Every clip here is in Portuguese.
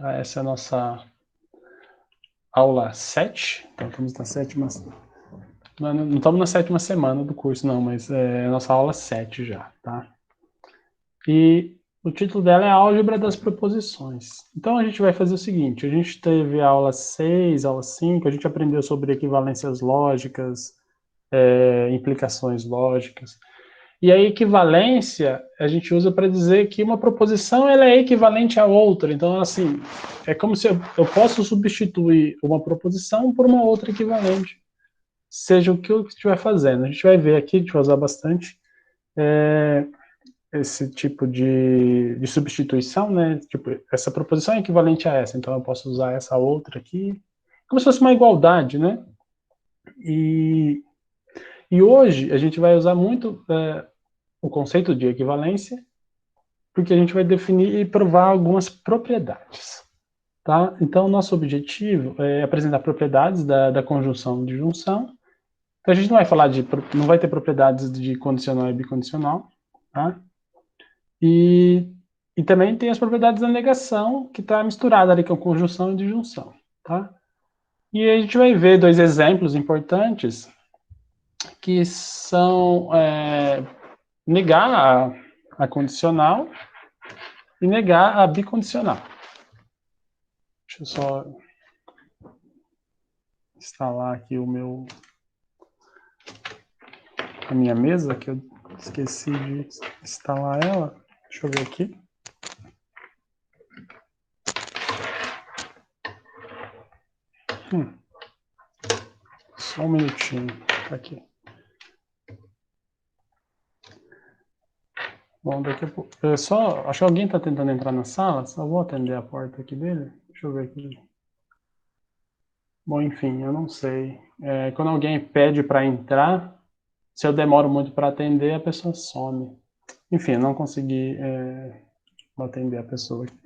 Tá? Essa é a nossa aula 7. Então, estamos na sétima... Não estamos na sétima semana do curso, não, mas é a nossa aula 7 já, tá? E o título dela é Álgebra das Proposições. Então, a gente vai fazer o seguinte, a gente teve a aula 6, aula 5, a gente aprendeu sobre equivalências lógicas, implicações lógicas. E a equivalência a gente usa para dizer que uma proposição ela é equivalente à outra. Então, assim, é como se eu posso substituir uma proposição por uma outra equivalente, seja o que eu estiver fazendo. A gente vai ver aqui, a gente vai usar bastante esse tipo de substituição, né? Tipo, essa proposição é equivalente a essa, então eu posso usar essa outra aqui, como se fosse uma igualdade, né? E hoje a gente vai usar muito o conceito de equivalência, porque a gente vai definir e provar algumas propriedades, tá? Então, nosso objetivo é apresentar propriedades da conjunção de junção. Então, a gente não vai falar não vai ter propriedades de condicional e bicondicional, tá? E também tem as propriedades da negação, que está misturada ali com conjunção e disjunção, tá? E a gente vai ver dois exemplos importantes, que são negar a condicional e negar a bicondicional. Deixa eu só instalar aqui a minha mesa, que eu esqueci de instalar ela. Deixa eu ver aqui. Só um minutinho. Tá aqui. Bom, daqui a pouco... acho que alguém está tentando entrar na sala, só vou atender a porta aqui dele. Deixa eu ver aqui. Bom, enfim, eu não sei. Quando alguém pede para entrar, se eu demoro muito para atender, a pessoa some. Enfim, eu não consegui atender a pessoa aqui.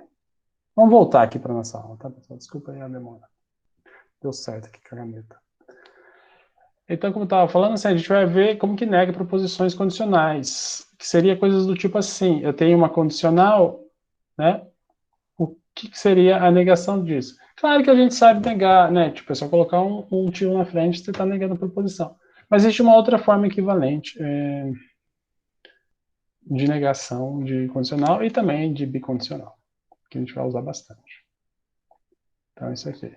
Vamos voltar aqui para nossa aula, tá, pessoal? Desculpa aí a demora. Deu certo aqui com a caneta. Então, como eu estava falando, assim, a gente vai ver como que nega proposições condicionais, que seria coisas do tipo assim, eu tenho uma condicional, né? O que seria a negação disso? Claro que a gente sabe negar, né? Tipo, é só colocar um tio na frente e você está negando a proposição. Mas existe uma outra forma equivalente de negação de condicional e também de bicondicional, que a gente vai usar bastante. Então, isso aqui,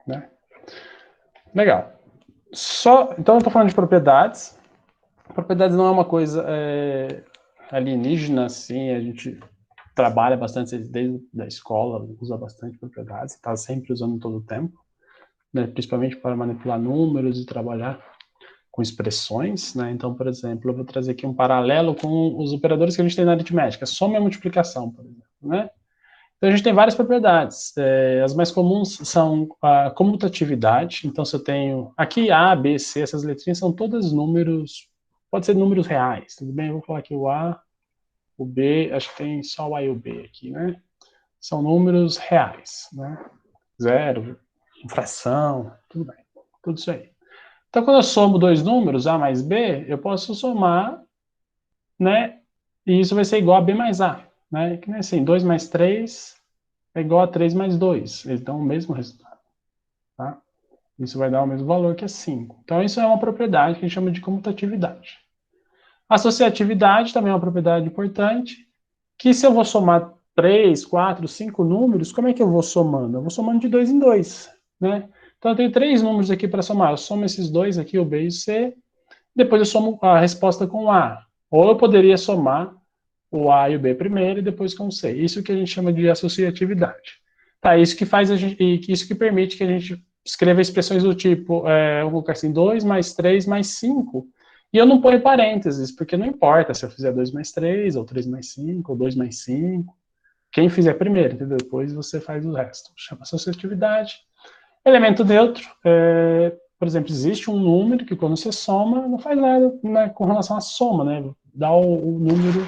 né? Legal. Então, eu estou falando de propriedades. Propriedades não é uma coisa alienígena, assim, a gente trabalha bastante desde a escola, usa bastante propriedades, está sempre usando todo o tempo, né, principalmente para manipular números e trabalhar com expressões, né? Então, por exemplo, eu vou trazer aqui um paralelo com os operadores que a gente tem na aritmética, soma e multiplicação, por exemplo, né? Então, a gente tem várias propriedades. As mais comuns são a comutatividade. Então, se eu tenho... Aqui, A, B, C, essas letrinhas são todas números... Pode ser números reais, tudo bem? Eu vou falar aqui o A, o B, acho que tem só o A e o B aqui, né? São números reais, né? Zero, fração, tudo bem. Tudo isso aí. Então, quando eu somo dois números, A mais B, eu posso somar, né? E isso vai ser igual a B mais A, né? Que nem assim, 2 mais 3 é igual a 3 mais 2. Eles dão o mesmo resultado, tá? Isso vai dar o mesmo valor que é 5. Então, isso é uma propriedade que a gente chama de comutatividade. Associatividade também é uma propriedade importante, que se eu vou somar 3, 4, 5 números, como é que eu vou somando? Eu vou somando de 2 em 2, né? Então, eu tenho 3 números aqui para somar. Eu somo esses dois aqui, o B e o C, depois eu somo a resposta com o A. Ou eu poderia somar o A e o B primeiro e depois com o C. Isso que a gente chama de associatividade. Tá, isso que faz isso que permite que a gente escreva expressões do tipo, eu vou colocar assim, 2 mais 3 mais 5. E eu não ponho parênteses, porque não importa se eu fizer 2 mais 3, ou 3 mais 5, ou 2 mais 5. Quem fizer primeiro, entendeu? Depois você faz o resto. Chama associatividade. Elemento neutro, por exemplo, existe um número que quando você soma, não faz nada, né, com relação à soma, né? Dá o número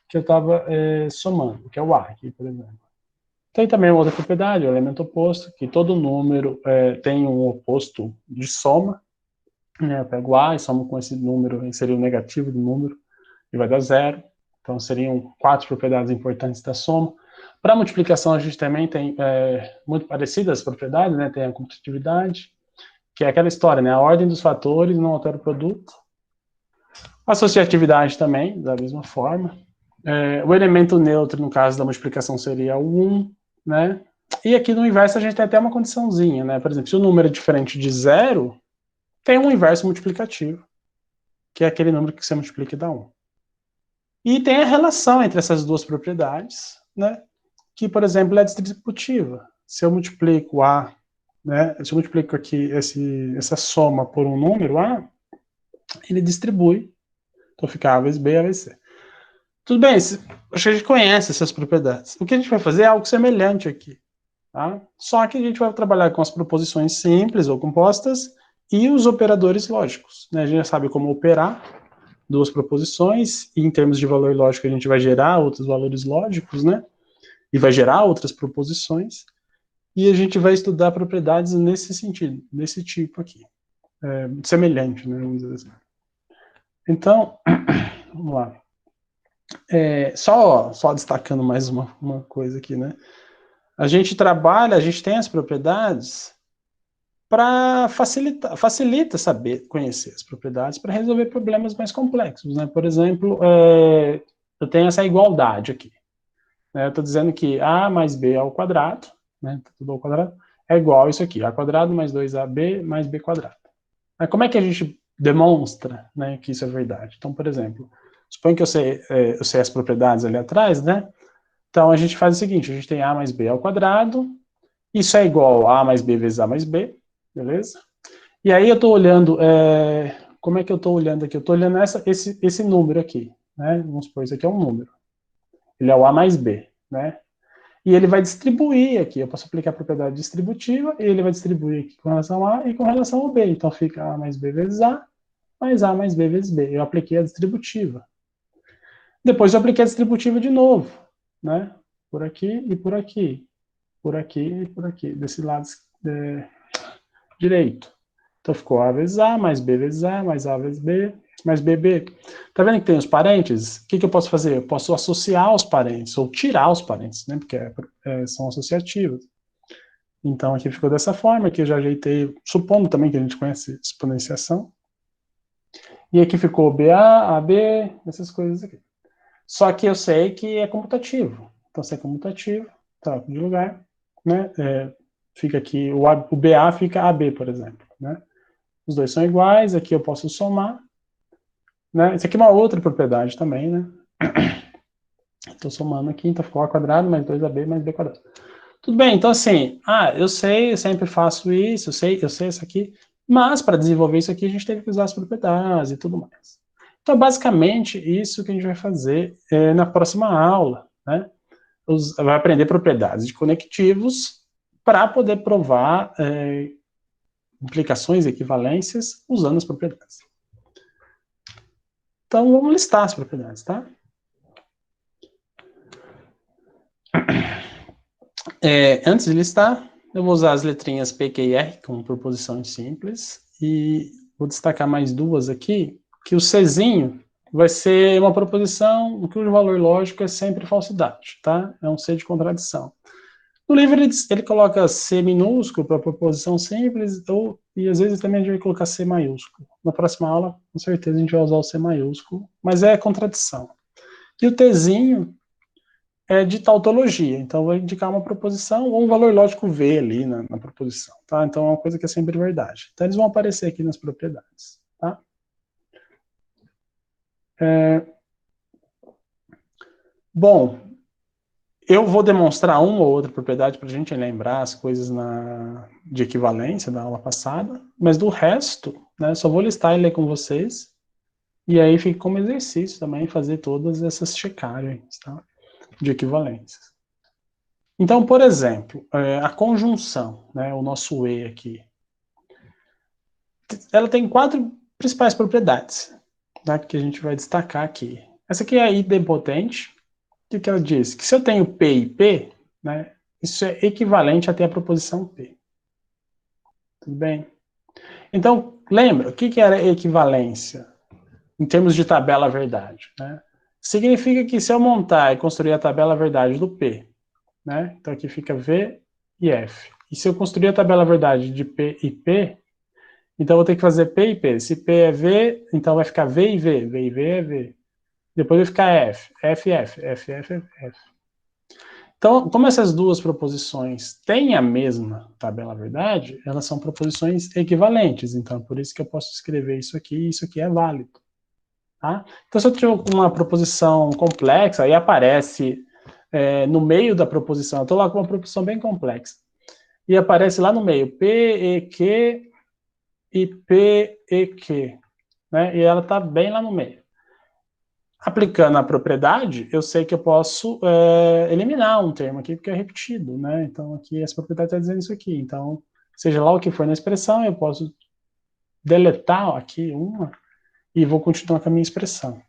que eu estava somando, que é o A aqui, por exemplo. Tem também uma outra propriedade, o elemento oposto, que todo número tem um oposto de soma, né? Eu pego A e somo com esse número, que seria o negativo do número, e vai dar zero. Então, seriam 4 propriedades importantes da soma. Para multiplicação, a gente também tem muito parecidas as propriedades, né? Tem a computatividade, que é aquela história, né? A ordem dos fatores não altera o produto. Associatividade também, da mesma forma. O elemento neutro, no caso da multiplicação, seria o 1, né? E aqui no inverso a gente tem até uma condiçãozinha, né? Por exemplo, se o número é diferente de 0, tem um inverso multiplicativo, que é aquele número que você multiplica e dá 1. E tem a relação entre essas duas propriedades, né? Que, por exemplo, é distributiva. Se eu multiplico A, né? Se eu multiplico aqui essa soma por um número A, ele distribui. Então fica A vezes B, A vezes C. Tudo bem, acho que a gente conhece essas propriedades. O que a gente vai fazer é algo semelhante aqui. Tá? Só que a gente vai trabalhar com as proposições simples ou compostas e os operadores lógicos. Né? A gente já sabe como operar duas proposições, e em termos de valor lógico a gente vai gerar outros valores lógicos, né? E vai gerar outras proposições, e a gente vai estudar propriedades nesse sentido, nesse tipo aqui. Semelhante, né? Vamos dizer assim. Então, vamos lá. Só destacando mais uma coisa aqui, né? A gente tem as propriedades para facilita saber, conhecer as propriedades para resolver problemas mais complexos, né? Por exemplo, eu tenho essa igualdade aqui. Né? Eu estou dizendo que A mais B ao quadrado, né? Tudo ao quadrado, é igual a isso aqui, A quadrado mais 2AB mais B quadrado. Mas como é que a gente demonstra, né, que isso é verdade? Então, por exemplo, suponho que eu sei as propriedades ali atrás, né? Então, a gente faz o seguinte, a gente tem A mais B ao quadrado, isso é igual a A mais B vezes A mais B, beleza? E aí eu estou olhando, como é que eu estou olhando aqui? Eu estou olhando esse número aqui, né? Vamos supor, isso aqui é um número. Ele é o A mais B, né? E ele vai distribuir aqui, eu posso aplicar a propriedade distributiva, e ele vai distribuir aqui com relação a A e com relação ao B. Então fica A mais B vezes A mais B vezes B. Eu apliquei a distributiva. Depois eu apliquei a distributiva de novo, né? Por aqui e por aqui. Por aqui e por aqui, desse lado direito. Então ficou A vezes A, mais B vezes A, mais A vezes B, mais BB. Tá vendo que tem os parênteses? O que eu posso fazer? Eu posso associar os parênteses, ou tirar os parênteses, né? Porque são associativos. Então aqui ficou dessa forma, aqui eu já ajeitei, supondo também que a gente conhece exponenciação. E aqui ficou BA, AB, essas coisas aqui. Só que eu sei que é comutativo. Então se é comutativo, troco de lugar, né? Fica aqui, o BA fica AB, por exemplo, né? Os dois são iguais, aqui eu posso somar, né? Isso aqui é uma outra propriedade também, né? Estou somando aqui, então ficou A quadrado mais 2AB mais B quadrado. Tudo bem, então assim, eu sei, eu sempre faço isso, eu sei isso aqui, mas para desenvolver isso aqui a gente teve que usar as propriedades e tudo mais. Então, basicamente, isso que a gente vai fazer na próxima aula, né? Vai aprender propriedades de conectivos para poder provar implicações e equivalências usando as propriedades. Então, vamos listar as propriedades, tá? Antes de listar, eu vou usar as letrinhas P, Q e R como proposições simples, e vou destacar mais duas aqui, que o Czinho vai ser uma proposição cujo valor lógico é sempre falsidade, tá? É um C de contradição. No livro ele coloca C minúsculo para proposição simples, e às vezes também a gente vai colocar C maiúsculo. Na próxima aula, com certeza a gente vai usar o C maiúsculo, mas é contradição. E o Tzinho é de tautologia, então vai indicar uma proposição ou um valor lógico V ali na proposição, tá? Então é uma coisa que é sempre verdade. Então eles vão aparecer aqui nas propriedades, tá? Bom, eu vou demonstrar uma ou outra propriedade para a gente lembrar as coisas de equivalência da aula passada, mas do resto, né, só vou listar e ler com vocês, e aí fica como exercício também fazer todas essas checagens, tá? De equivalências. Então, por exemplo, a conjunção, né, o nosso E aqui, ela tem 4 principais propriedades, tá, que a gente vai destacar aqui. Essa aqui é a idempotente. O que ela diz? Que se eu tenho P e P, né, isso é equivalente a ter a proposição P. Tudo bem? Então, lembra, o que era equivalência? Em termos de tabela verdade, né? Significa que se eu montar e construir a tabela verdade do P, né? Então aqui fica V e F. E se eu construir a tabela verdade de P e P, então eu vou ter que fazer P e P. Se P é V, então vai ficar V e V. V e V é V. Depois vai ficar F. F e F. F, F, F, F. Então, como essas duas proposições têm a mesma tabela verdade, elas são proposições equivalentes. Então, por isso que eu posso escrever isso aqui e isso aqui é válido. Tá? Então, se eu tiver uma proposição complexa, aí aparece no meio da proposição, eu estou lá com uma proposição bem complexa, e aparece lá no meio P, E, Q e P, E, Q. Né? E ela está bem lá no meio. Aplicando a propriedade, eu sei que eu posso eliminar um termo aqui, porque é repetido, né? Então, aqui essa propriedade está dizendo isso aqui. Então, seja lá o que for na expressão, eu posso deletar aqui uma e vou continuar com a minha expressão.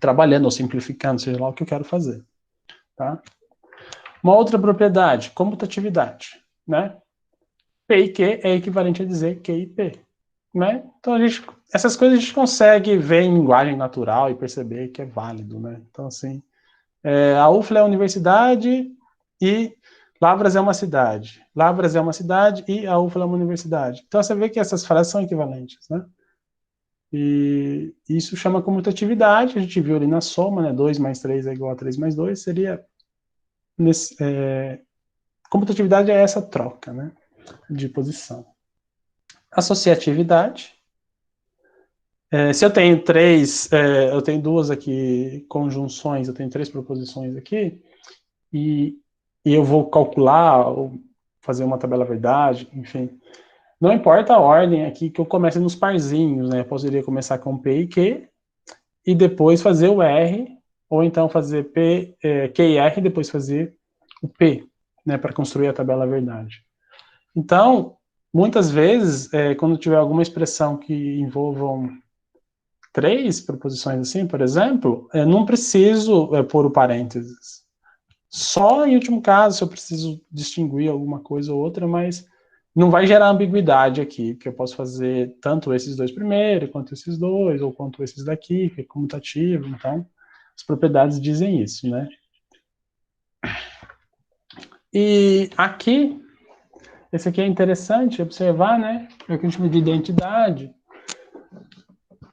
Trabalhando ou simplificando, seja lá o que eu quero fazer. Tá? Uma outra propriedade, comutatividade, né? P e Q é equivalente a dizer Q e P. Né? Então, essas coisas a gente consegue ver em linguagem natural e perceber que é válido. Né? Então, assim, a UFLA é a universidade e Lavras é uma cidade. Lavras é uma cidade e a UFLA é uma universidade. Então, você vê que essas frases são equivalentes. Né? E isso chama comutatividade, a gente viu ali na soma, né? 2 mais 3 é igual a 3 mais 2, seria... comutatividade é essa troca, né? De posição. Associatividade. Se eu tenho eu tenho duas aqui conjunções, eu tenho 3 proposições aqui, e eu vou calcular, ou fazer uma tabela verdade, enfim. Não importa a ordem aqui que eu comece nos parzinhos, né? Eu poderia começar com P e Q, e depois fazer o R, ou então fazer Q e R, e depois fazer o P, né? Para construir a tabela verdade. Então, muitas vezes, quando tiver alguma expressão que envolvam 3 proposições assim, por exemplo, não preciso pôr o parênteses. Só em último caso, se eu preciso distinguir alguma coisa ou outra, mas não vai gerar ambiguidade aqui, porque eu posso fazer tanto esses dois primeiro, quanto esses dois, ou quanto esses daqui, que é comutativo, então as propriedades dizem isso, né? E aqui, esse aqui é interessante observar, né? É o que a gente chama de identidade.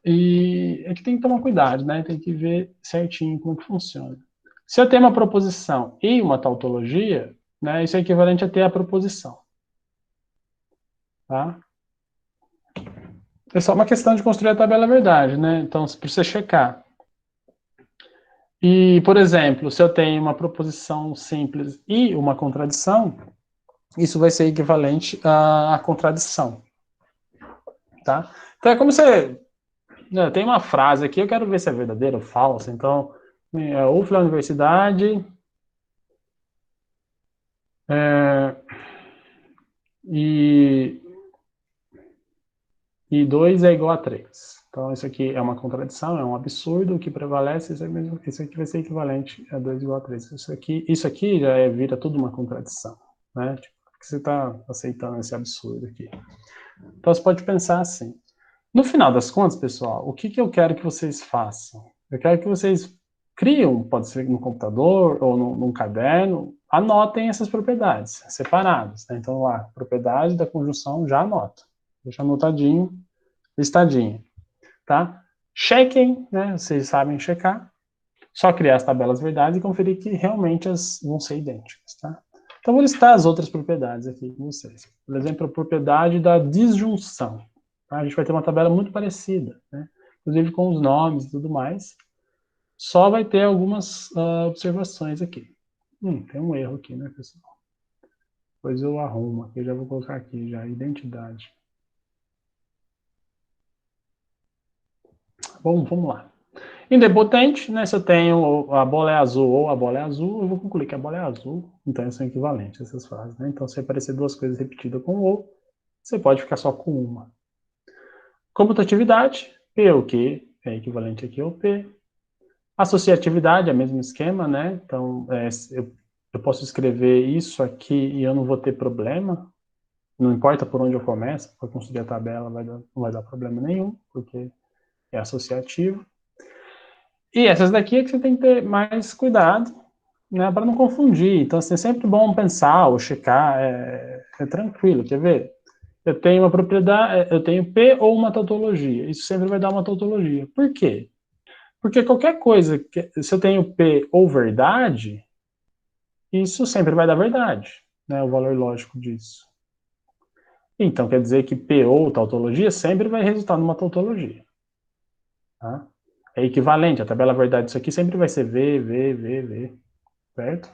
E é que tem que tomar cuidado, né? Tem que ver certinho como que funciona. Se eu tenho uma proposição e uma tautologia, né, isso é equivalente a ter a proposição. Tá? É só uma questão de construir a tabela verdade, né? Então, para você checar. E, por exemplo, se eu tenho uma proposição simples e uma contradição, isso vai ser equivalente à contradição. Tá? Então, é como você... tem uma frase aqui, eu quero ver se é verdadeira ou falsa. Então, UFLA é a universidade... E 2 é igual a 3. Então, isso aqui é uma contradição, é um absurdo. O que prevalece, isso aqui vai ser equivalente a 2 igual a 3. Isso aqui já vira tudo uma contradição. Né? Tipo, por que você está aceitando esse absurdo aqui? Então, você pode pensar assim. No final das contas, pessoal, o que eu quero que vocês façam? Eu quero que vocês criem, pode ser no computador ou num caderno, anotem essas propriedades separadas. Né? Então, lá, propriedade da conjunção, já anota. Deixa anotadinho, listadinho. Tá? Chequem, né? Vocês sabem checar. Só criar as tabelas verdades e conferir que realmente elas vão ser idênticas. Tá? Então, vou listar as outras propriedades aqui com vocês. Por exemplo, a propriedade da disjunção. Tá? A gente vai ter uma tabela muito parecida, né? Inclusive com os nomes e tudo mais. Só vai ter algumas observações aqui. Tem um erro aqui, né, pessoal? Depois eu arrumo aqui, eu já vou colocar aqui já, identidade. Bom, vamos lá. Indepotente, né, se eu tenho a bola é azul ou a bola é azul, eu vou concluir que a bola é azul, então elas são equivalentes, essas frases. Né? Então, se aparecer duas coisas repetidas com ou, você pode ficar só com uma. Comutatividade, P ou Q é equivalente aqui ao P. Associatividade é o mesmo esquema, né? Então, eu posso escrever isso aqui e eu não vou ter problema. Não importa por onde eu começo, para construir a tabela não vai dar problema nenhum, porque é associativo. E essas daqui é que você tem que ter mais cuidado, né, para não confundir. Então, assim, é sempre bom pensar ou checar, é tranquilo, quer ver? Eu tenho uma propriedade, eu tenho P ou uma tautologia. Isso sempre vai dar uma tautologia. Por quê? Porque qualquer coisa, se eu tenho P ou verdade, isso sempre vai dar verdade, né, o valor lógico disso. Então, quer dizer que P ou tautologia sempre vai resultar numa tautologia. Tá? É equivalente, a tabela verdade disso aqui sempre vai ser V, V, V, V, certo?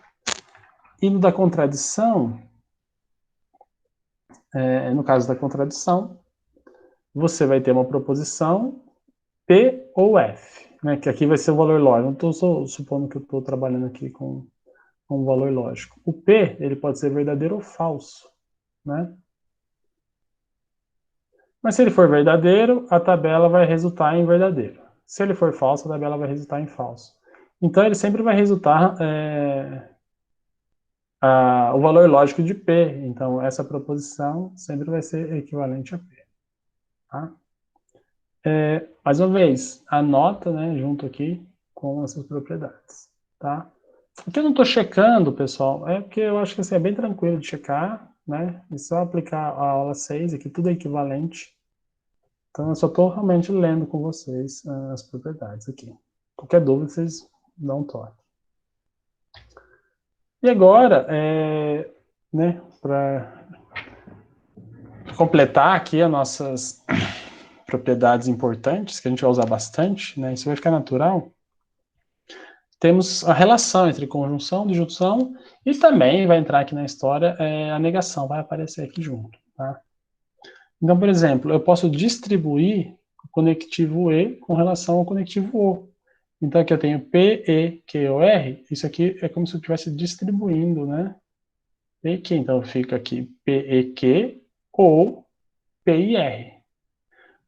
E no da contradição, no caso da contradição, você vai ter uma proposição P ou F, né, que aqui vai ser o valor lógico. Não estou supondo que eu estou trabalhando aqui com um valor lógico. O P, ele pode ser verdadeiro ou falso, né? Mas se ele for verdadeiro, a tabela vai resultar em verdadeiro. Se ele for falso, a tabela vai resultar em falso. Então, ele sempre vai resultar o valor lógico de P. Então, essa proposição sempre vai ser equivalente a P. Tá? Mais uma vez, anota, né, junto aqui com essas propriedades. Tá? O que eu não estou checando, pessoal, é porque eu acho que assim, é bem tranquilo de checar, né? É só aplicar a aula 6, aqui tudo é equivalente. Então, eu só estou realmente lendo com vocês as propriedades aqui. Qualquer dúvida, vocês dão um toque. E agora, né, para completar aqui as nossas propriedades importantes, que a gente vai usar bastante, né, isso vai ficar natural, temos a relação entre conjunção, disjunção, e também vai entrar aqui na história a negação, vai aparecer aqui junto. Tá? Então, por exemplo, eu posso distribuir o conectivo E com relação ao conectivo O. Então, aqui eu tenho P, E, Q, O, R. Isso aqui é como se eu estivesse distribuindo, né? P, e Q. Então, fica aqui P, E, Q ou P, I, R.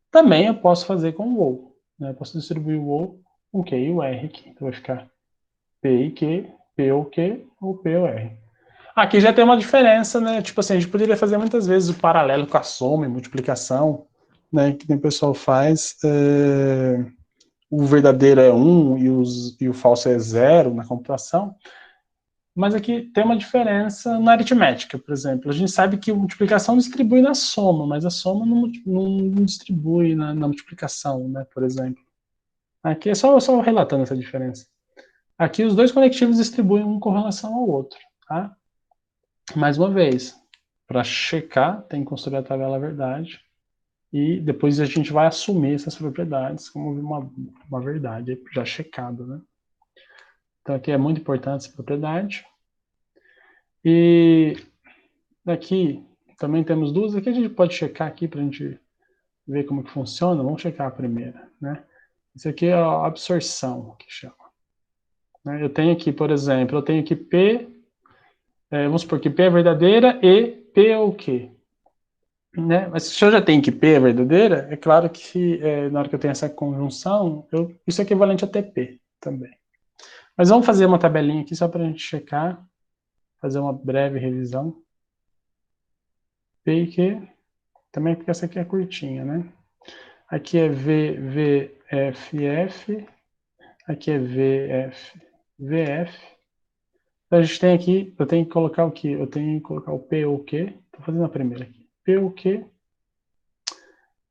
Também eu posso fazer com o OU. Né? Eu posso distribuir o OU com Q e o R aqui. Então, vai ficar P, I, Q, P, O, Q ou P, O, R. Aqui já tem uma diferença, né? Tipo assim, a gente poderia fazer muitas vezes o paralelo com a soma e multiplicação, né? Que o pessoal faz. O verdadeiro é 1 e o falso é 0 na computação. Mas aqui tem uma diferença na aritmética, por exemplo. A gente sabe que a multiplicação distribui na soma, mas a soma não distribui na multiplicação, né? Por exemplo. Aqui é só relatando essa diferença. Aqui os dois conectivos distribuem um com relação ao outro, tá? Mais uma vez, para checar, tem que construir a tabela verdade e depois a gente vai assumir essas propriedades como uma verdade já checada, né? Então aqui é muito importante essa propriedade. E aqui também temos duas, aqui a gente pode checar aqui para a gente ver como que funciona. Vamos checar a primeira, né? Isso aqui é a absorção, que chama. Eu tenho aqui, por exemplo, eu tenho aqui P, vamos supor que P é verdadeira e P é o quê? Né? Mas se eu já tenho que P é verdadeira, é claro que na hora que eu tenho essa conjunção, isso é equivalente a TP também. Mas vamos fazer uma tabelinha aqui só para a gente checar, fazer uma breve revisão. P e Q, também porque essa aqui é curtinha, né? Aqui é V, V, F, F. Aqui é V, F, V, F. Então a gente tem aqui, eu tenho que colocar o quê? Eu tenho que colocar o P ou o Q. Estou fazendo a primeira aqui. P ou Q.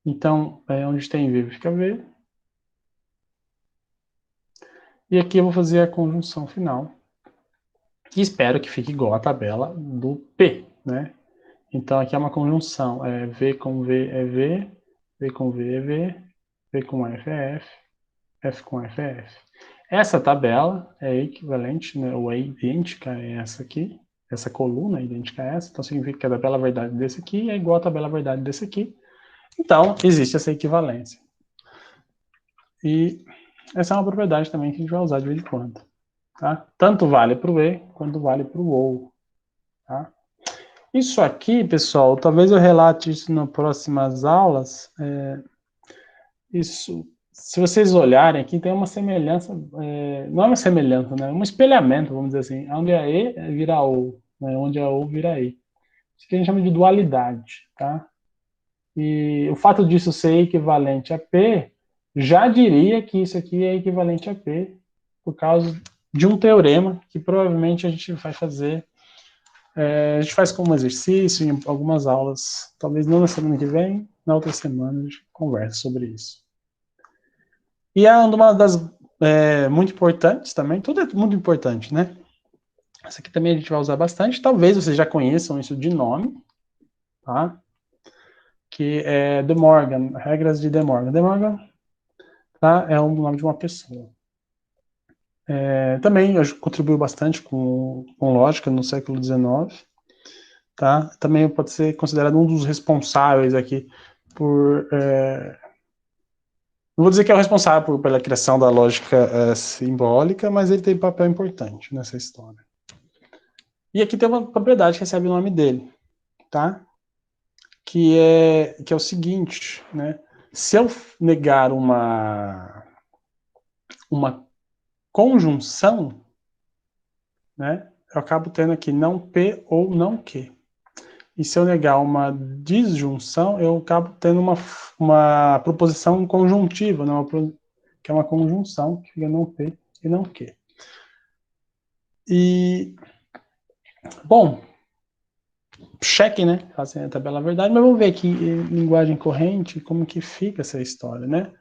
Então, onde tem V, fica V. E aqui eu vou fazer a conjunção final. E espero que fique igual a tabela do P, né? Então aqui é uma conjunção. V com V é V, V com V é V, V com F é F, F com F é F. Essa tabela é equivalente, né, ou é idêntica a essa aqui. Essa coluna é idêntica a essa. Então significa que a tabela verdade desse aqui é igual à tabela verdade desse aqui. Então existe essa equivalência. E essa é uma propriedade também que a gente vai usar de vez em quando. Tá? Tanto vale para o E quanto vale para o OU. Tá? Isso aqui, pessoal, talvez eu relate isso nas próximas aulas. Isso, se vocês olharem aqui, tem uma semelhança, não é uma semelhança, né? Um espelhamento, vamos dizer assim, onde a E vira OU, né? Onde a OU vira E. Isso que a gente chama de dualidade. Tá? E o fato disso ser equivalente a P, já diria que isso aqui é equivalente a P, por causa de um teorema que provavelmente a gente vai fazer. A gente faz como exercício em algumas aulas, talvez não na semana que vem, na outra semana a gente conversa sobre isso. E é uma das muito importantes também, tudo é muito importante, né? Essa aqui também a gente vai usar bastante, talvez vocês já conheçam isso de nome, tá? Que é De Morgan, regras de De Morgan. De Morgan, tá? É o nome de uma pessoa. Também contribuiu bastante com lógica no século XIX, tá? Também pode ser considerado um dos responsáveis aqui por... não vou dizer que é o responsável pela criação da lógica simbólica, mas ele tem papel importante nessa história. E aqui tem uma propriedade que recebe o nome dele, tá? Que é o seguinte, né? Se eu negar uma conjunção, né? Eu acabo tendo aqui não P ou não Q. E se eu negar uma disjunção, eu acabo tendo uma proposição conjuntiva, né? Que é uma conjunção, que fica não P e não Q. E, bom, cheque, né? Fazem a tabela verdade, mas vamos ver aqui em linguagem corrente como que fica essa história, né?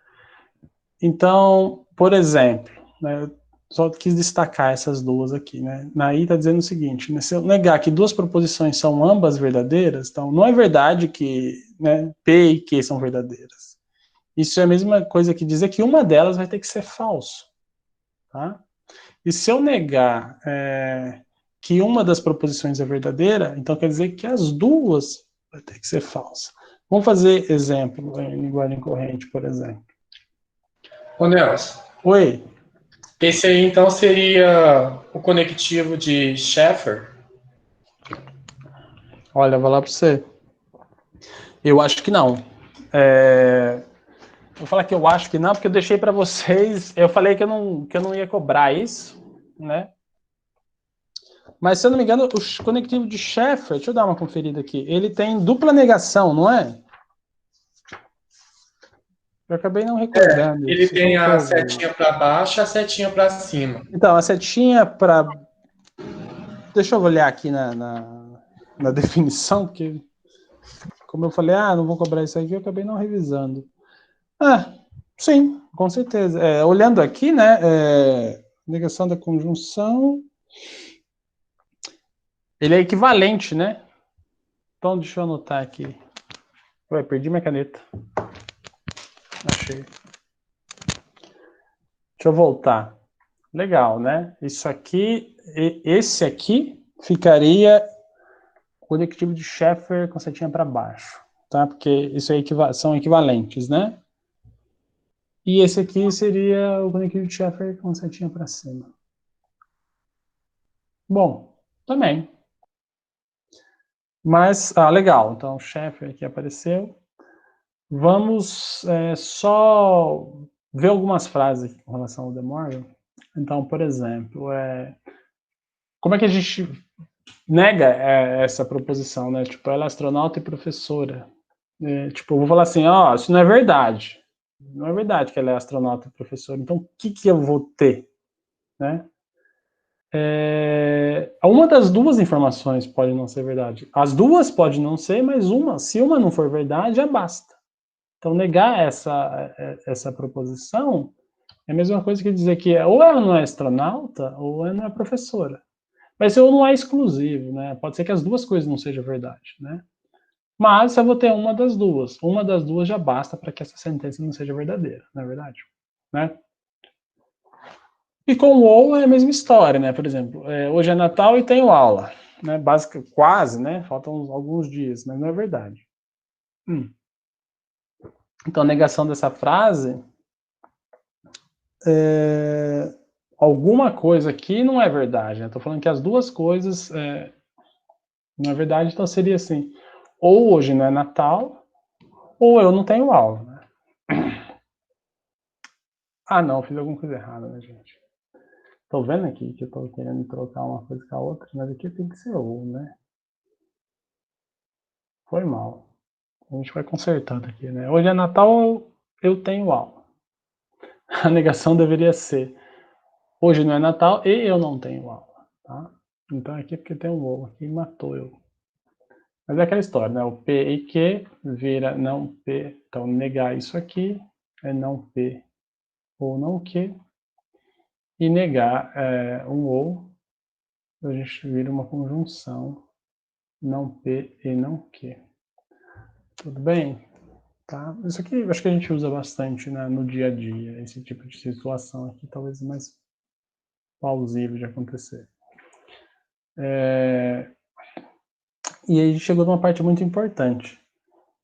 Então, por exemplo, né, eu só quis destacar essas duas aqui, né? Naí está dizendo o seguinte, né, se eu negar que duas proposições são ambas verdadeiras, então não é verdade que, né, P e Q são verdadeiras. Isso é a mesma coisa que dizer que uma delas vai ter que ser falso, tá? E se eu negar que uma das proposições é verdadeira, então quer dizer que as duas vai ter que ser falsa. Vamos fazer exemplo em linguagem corrente, por exemplo. Ô, Nelson, Oi. esse aí então seria o conectivo de Sheffer? Olha, vou lá para você. Eu acho que não. Vou falar que eu acho que não, porque eu deixei para vocês. Eu falei que eu não ia cobrar isso, né? Mas se eu não me engano, o conectivo de Sheffer, deixa eu dar uma conferida aqui. Ele tem dupla negação, não é? Eu acabei não recordando Ele isso. tem Como que a eu... setinha para baixo e a setinha para cima. Então, a setinha para... Deixa eu olhar aqui na definição, porque como eu falei, não vou cobrar isso aqui, eu acabei não revisando. Sim, com certeza. Olhando aqui, né, negação da conjunção, ele é equivalente, né? Então, deixa eu anotar aqui. Ué, perdi minha caneta. Achei. Deixa eu voltar. Legal, né? Isso aqui, esse aqui ficaria o conectivo de Sheffer com setinha para baixo, tá? Porque isso aí são equivalentes, né? E esse aqui seria o conectivo de Sheffer com setinha para cima. Bom, também. Mas, legal. Então, o Sheffer aqui apareceu. Vamos só ver algumas frases com relação ao De Morgan. Então, por exemplo, como é que a gente nega essa proposição, né? Tipo, ela é astronauta e professora. Tipo, eu vou falar assim, isso não é verdade. Não é verdade que ela é astronauta e professora. Então, o que eu vou ter, né? Uma das duas informações pode não ser verdade. As duas podem não ser, mas se uma não for verdade, já basta. Então, negar essa proposição é a mesma coisa que dizer que ou ela não é astronauta ou ela não é professora. Mas ou não é exclusivo, né? Pode ser que as duas coisas não sejam verdade, né? Mas eu vou ter uma das duas. Uma das duas já basta para que essa sentença não seja verdadeira, não é verdade? Né? E com o ou é a mesma história, né? Por exemplo, hoje é Natal e tenho aula. Né? Básica, quase, né? Faltam alguns dias, mas não é verdade. Então, a negação dessa frase alguma coisa aqui não é verdade. Estou falando que as duas coisas não é verdade, então seria assim: ou hoje não é Natal, ou eu não tenho aula. Né? Não, fiz alguma coisa errada, né, gente? Tô vendo aqui que eu tô querendo trocar uma coisa com a outra, mas aqui tem que ser ou, né? Foi mal. A gente vai consertando aqui, né? Hoje é Natal, eu tenho aula. A negação deveria ser: Hoje não é Natal e eu não tenho aula, tá? Então aqui porque tem um ou aqui matou eu. Mas é aquela história, né? O P e Q vira não P. Então negar isso aqui é não P ou não Q. E negar um ou, a gente vira uma conjunção não P e não Q. Tudo bem? Tá? Isso aqui eu acho que a gente usa bastante, né, no dia a dia, esse tipo de situação aqui, talvez mais plausível de acontecer. E aí chegou numa parte muito importante.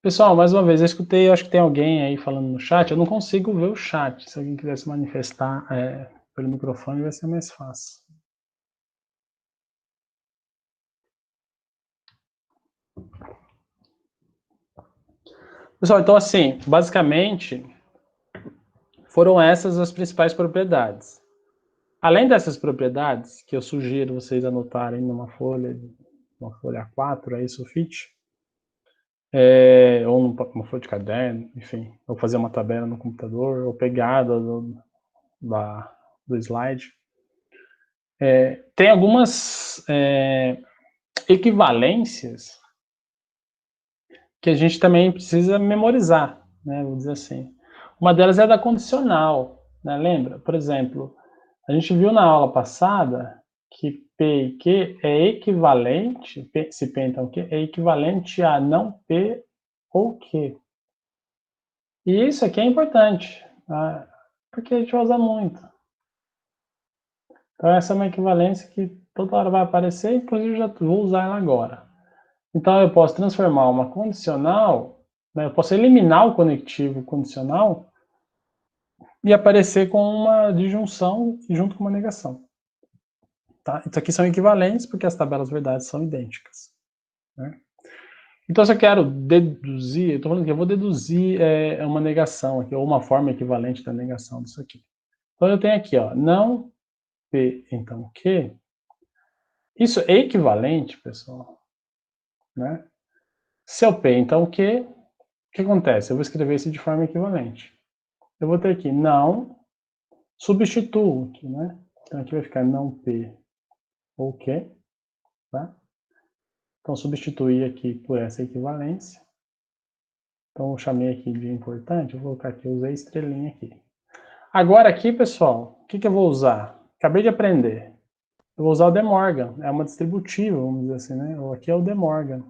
Pessoal, mais uma vez, eu escutei, eu acho que tem alguém aí falando no chat, eu não consigo ver o chat. Se alguém quiser se manifestar pelo microfone, vai ser mais fácil. Pessoal, então assim, basicamente, foram essas as principais propriedades. Além dessas propriedades, que eu sugiro vocês anotarem numa folha A4, aí, sulfite, ou uma folha de caderno, enfim, ou fazer uma tabela no computador, ou pegada do slide. Tem algumas equivalências que a gente também precisa memorizar, né, vou dizer assim. Uma delas é da condicional, né, lembra? Por exemplo, a gente viu na aula passada que P e Q é equivalente, se P então Q, é equivalente a não P ou Q. E isso aqui é importante, tá? Porque a gente vai usar muito. Então essa é uma equivalência que toda hora vai aparecer, inclusive eu já vou usar ela agora. Então eu posso transformar uma condicional, né, eu posso eliminar o conectivo condicional e aparecer com uma disjunção junto com uma negação. Tá? Isso aqui são equivalentes porque as tabelas verdades são idênticas. Né? Então, se eu quero deduzir, eu estou falando que eu vou deduzir uma negação aqui, ou uma forma equivalente da negação disso aqui. Então, eu tenho aqui, ó, não P, então Q. Isso é equivalente, pessoal. Né? Se eu P, então Q, o que acontece? Eu vou escrever isso de forma equivalente. Eu vou ter aqui não, substituo aqui, né? Então, aqui vai ficar não P ou Q, tá? Então, substituir aqui por essa equivalência. Então, eu chamei aqui de importante, eu vou colocar aqui, usei estrelinha aqui. Agora aqui, pessoal, o que eu vou usar? Acabei de aprender. Eu vou usar o De Morgan, é uma distributiva, vamos dizer assim, né? Aqui é o De Morgan.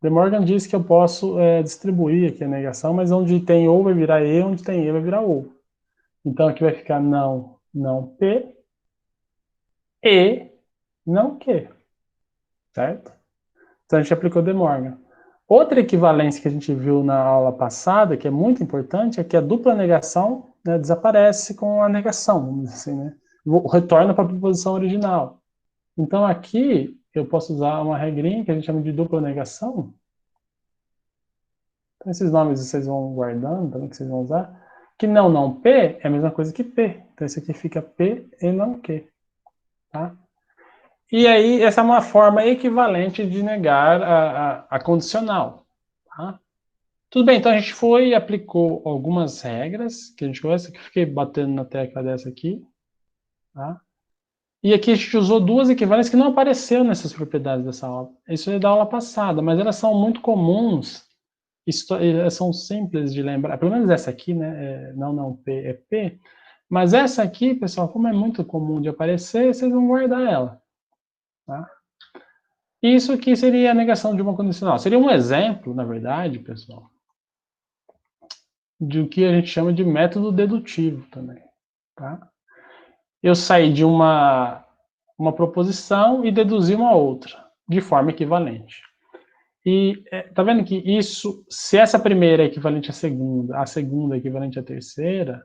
De Morgan diz que eu posso distribuir aqui a negação, mas onde tem ou vai virar E, onde tem E vai virar ou. Então aqui vai ficar não P e não Q, certo? Então a gente aplicou De Morgan. Outra equivalência que a gente viu na aula passada, que é muito importante, é que a dupla negação, né, desaparece com a negação, vamos dizer assim, né? Retorna para a proposição original. Então aqui eu posso usar uma regrinha que a gente chama de dupla negação. Então esses nomes vocês vão guardando também, que vocês vão usar. Que não P é a mesma coisa que P. Então esse aqui fica P e não Q. Tá? E aí, essa é uma forma equivalente de negar a condicional. Tá? Tudo bem, então a gente foi e aplicou algumas regras, que a gente conhece, que eu fiquei batendo na tecla dessa aqui. Tá? E aqui a gente usou duas equivalências que não apareceram nessas propriedades dessa aula. Isso é da aula passada, mas elas são muito comuns, elas são simples de lembrar. Pelo menos essa aqui, né? Não P é P. Mas essa aqui, pessoal, como é muito comum de aparecer, vocês vão guardar ela. Tá? Isso aqui seria a negação de uma condicional. Seria um exemplo, na verdade, pessoal, de o que a gente chama de método dedutivo também. Tá? Eu saí de uma proposição e deduzi uma outra, de forma equivalente. E tá vendo que isso, se essa primeira é equivalente à segunda é equivalente à terceira,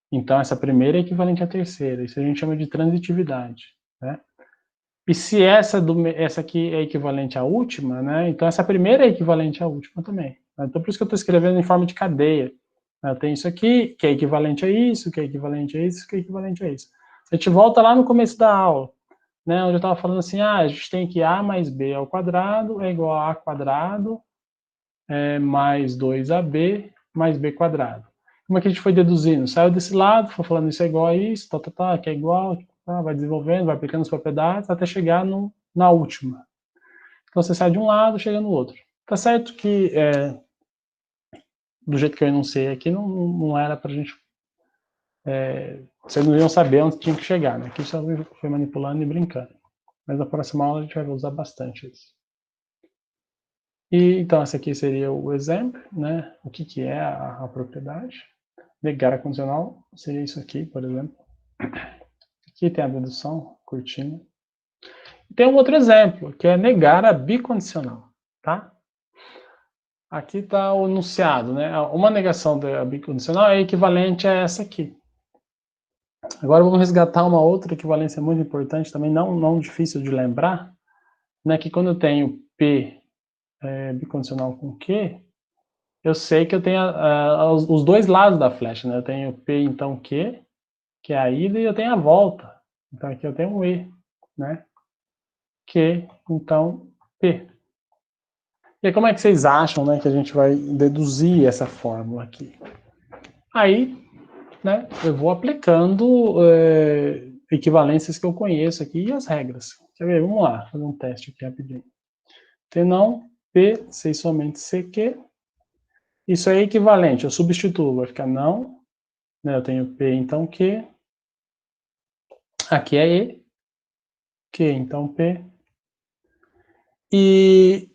então essa primeira é equivalente à terceira. Isso a gente chama de transitividade. Né? E se essa aqui é equivalente à última, né? Então essa primeira é equivalente à última também. Então por isso que eu estou escrevendo em forma de cadeia. Eu tenho isso aqui, que é equivalente a isso, que é equivalente a isso, que é equivalente a isso. A gente volta lá no começo da aula, né? Onde eu estava falando assim, a gente tem que A mais B ao quadrado é igual a A quadrado mais 2AB mais B quadrado. como é que a gente foi deduzindo? Saiu desse lado, foi falando isso é igual a isso, que é igual, vai desenvolvendo, vai aplicando as propriedades, até chegar na última. Então você sai de um lado, chega no outro. Tá certo que, do jeito que eu enunciei aqui, não era pra gente... vocês não iam saber onde tinha que chegar, né? Aqui só foi manipulando e brincando. Mas na próxima aula a gente vai usar bastante isso. E, então, esse aqui seria o exemplo, né? O que é a propriedade. Negar a condicional seria isso aqui, por exemplo. Aqui tem a dedução, curtinho. Tem um outro exemplo, que é negar a bicondicional, tá? Aqui está o enunciado, né? Uma negação da bicondicional é equivalente a essa aqui. Agora vamos resgatar uma outra equivalência muito importante, também não difícil de lembrar, né? Que quando eu tenho P bicondicional com Q, eu sei que eu tenho os dois lados da flecha, né? Eu tenho P, então, Q, que é a ida, e eu tenho a volta. Então, aqui eu tenho um E, né? Q, então, P. E aí, como é que vocês acham, né, que a gente vai deduzir essa fórmula aqui? Aí, né, eu vou aplicando equivalências que eu conheço aqui e as regras. Quer ver? Vamos lá, fazer um teste aqui rapidinho. T não, P, sei somente CQ. Isso é equivalente, eu substituo, vai ficar não, né, eu tenho P, então Q. Aqui é E, Q, então P. E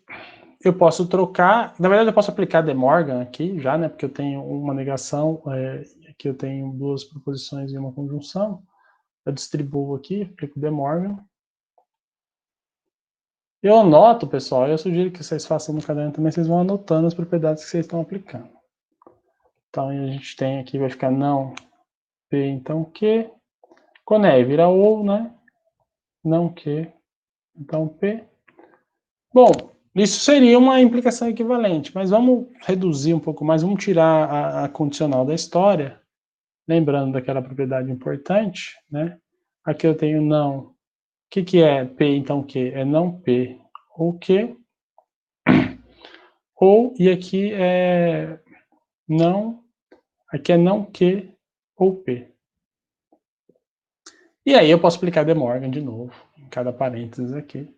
eu posso trocar, na verdade eu posso aplicar De Morgan aqui já, né, porque eu tenho uma negação, aqui eu tenho duas proposições e uma conjunção. Eu distribuo aqui, aplico De Morgan. Eu anoto, pessoal, eu sugiro que vocês façam no caderno também, vocês vão anotando as propriedades que vocês estão aplicando. Então, a gente tem aqui, vai ficar não P, então Q. Quando é, vira ou, né? Não Q, então P. Bom, isso seria uma implicação equivalente, mas vamos reduzir um pouco mais, vamos tirar a condicional da história, lembrando daquela propriedade importante, né? Aqui eu tenho não. O que é P, então Q? É não P ou Q. Ou, e aqui é não Q ou P. E aí eu posso aplicar De Morgan de novo, em cada parênteses aqui.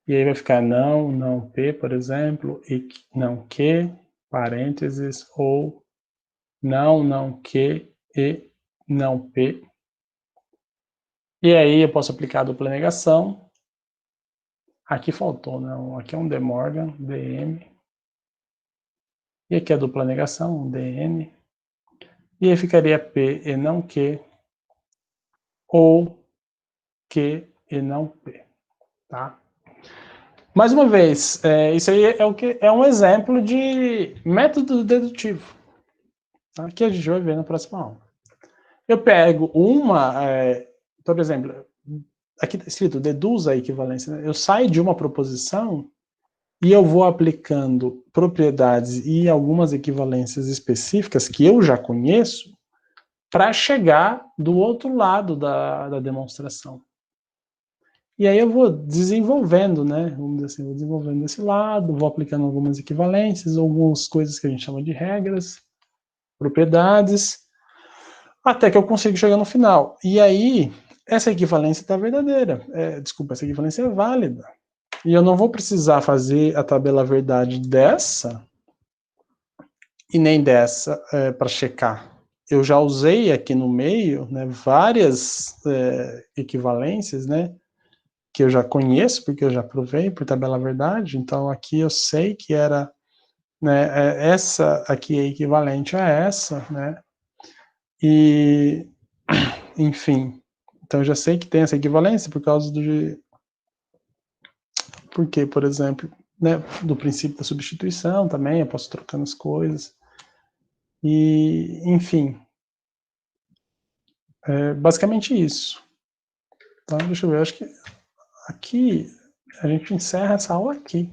E aí vai ficar não P, por exemplo, e não Q, parênteses, ou não Q e não P. E aí eu posso aplicar a dupla negação. Aqui faltou, não. Aqui é um De Morgan, DM. E aqui é a dupla negação, um DN. E aí ficaria P e não Q, ou Q e não P, tá? Mais uma vez, isso aí é um exemplo de método dedutivo, tá? Que a gente vai ver na próxima aula. Eu pego por exemplo, aqui está escrito deduza a equivalência, né? Eu saio de uma proposição e eu vou aplicando propriedades e algumas equivalências específicas que eu já conheço para chegar do outro lado da demonstração. E aí eu vou desenvolvendo, né? Vamos dizer assim, vou desenvolvendo desse lado, vou aplicando algumas equivalências, algumas coisas que a gente chama de regras, propriedades, até que eu consigo chegar no final. E aí, essa equivalência está verdadeira. Essa equivalência é válida. E eu não vou precisar fazer a tabela verdade dessa e nem dessa para checar. Eu já usei aqui no meio, né, várias equivalências, né, que eu já conheço, porque eu já provei por tabela verdade, então aqui eu sei que era, né, essa aqui é equivalente a essa, né, e, enfim, então eu já sei que tem essa equivalência por causa porque, por exemplo, né, do princípio da substituição também, eu posso trocando as coisas, e, enfim, basicamente isso. Então, deixa eu ver, acho que aqui a gente encerra essa aula aqui.